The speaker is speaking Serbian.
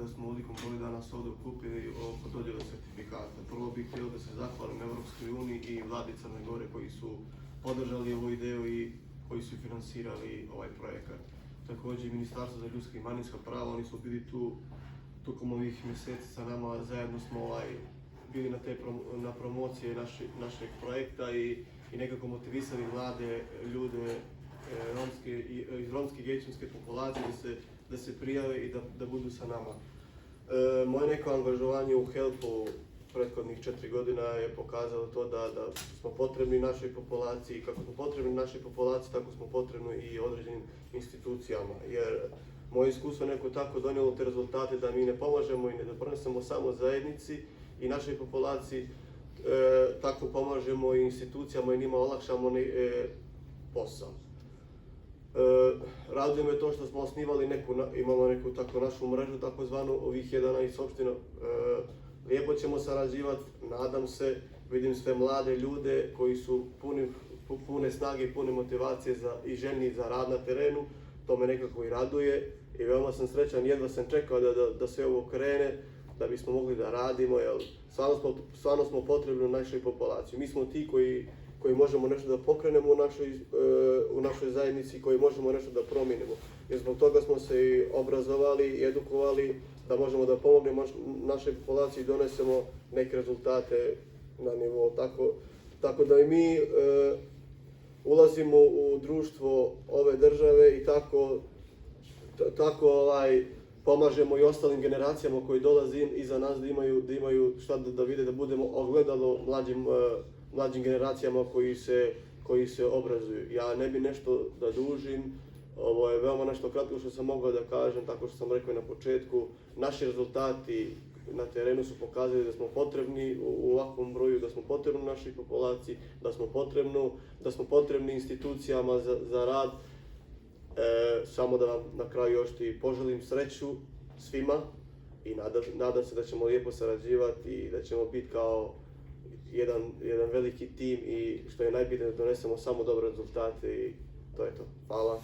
da smo ovdje broj danas ovdje okupili oko dodjele certifikata. Prvo bih htio da se zahvalim Evropskoj uniji i vladi Crne Gore koji su podržali ovu ideju i koji su finansirali ovaj projekat. Također Ministarstvo za ljudska i manjinska prava, oni su bili tu tokom ovih mjeseci sa nama, zajedno smo bili na promocije našeg projekta i nekako motivisali mlade ljude iz romske i gejčinske populacije da se prijave i da budu sa nama. Moje neko angažovanje u HELP-u prethodnih 4 godina je pokazalo to da smo potrebni našoj populaciji. Kako smo potrebni našoj populaciji, tako smo potrebni i određenim institucijama. Jer moje iskustvo neko tako donijelo te rezultate da mi ne pomažemo i ne doprinesemo samo zajednici i našoj populaciji, tako pomažemo i institucijama i njima olakšamo posao. Raduje me to što smo osnivali imamo neku tako našu mrežu, takozvanu ovih 11 opština. Lijepo ćemo sarađivati, nadam se, vidim sve mlade ljude koji su pune snage i pune motivacije i željni za rad na terenu. To me nekako i raduje i veoma sam srećan, jedva sam čekao da sve ovo krene, da bismo mogli da radimo, jer stvarno smo potrebni u našoj populaciji. Mi smo ti koji možemo nešto da pokrenemo u našoj zajednici, koji možemo nešto da promijenimo. I zbog toga smo se i obrazovali i edukovali da možemo da pomognemo našoj populaciji i donesemo neke rezultate na nivou. Tako da i mi ulazimo u društvo ove države i tako pomažemo i ostalim generacijama koji dolaze iza nas da imaju šta da vide, da budemo ogledalo mlađim generacijama koji se obrazuju. Ja ne bi nešto da dužim, ovo je veoma nešto kratko što sam mogao da kažem, tako što sam rekao i na početku. Naši rezultati na terenu su pokazali da smo potrebni u ovakvom broju, da smo potrebni našoj populaciji, da smo potrebni institucijama za rad. Samo da vam na kraju još ti poželim sreću svima i nadam se da ćemo lijepo sarađivati i da ćemo biti kao jedan veliki tim i što je najbitnije da donesemo samo dobre rezultate i to je to. Hvala.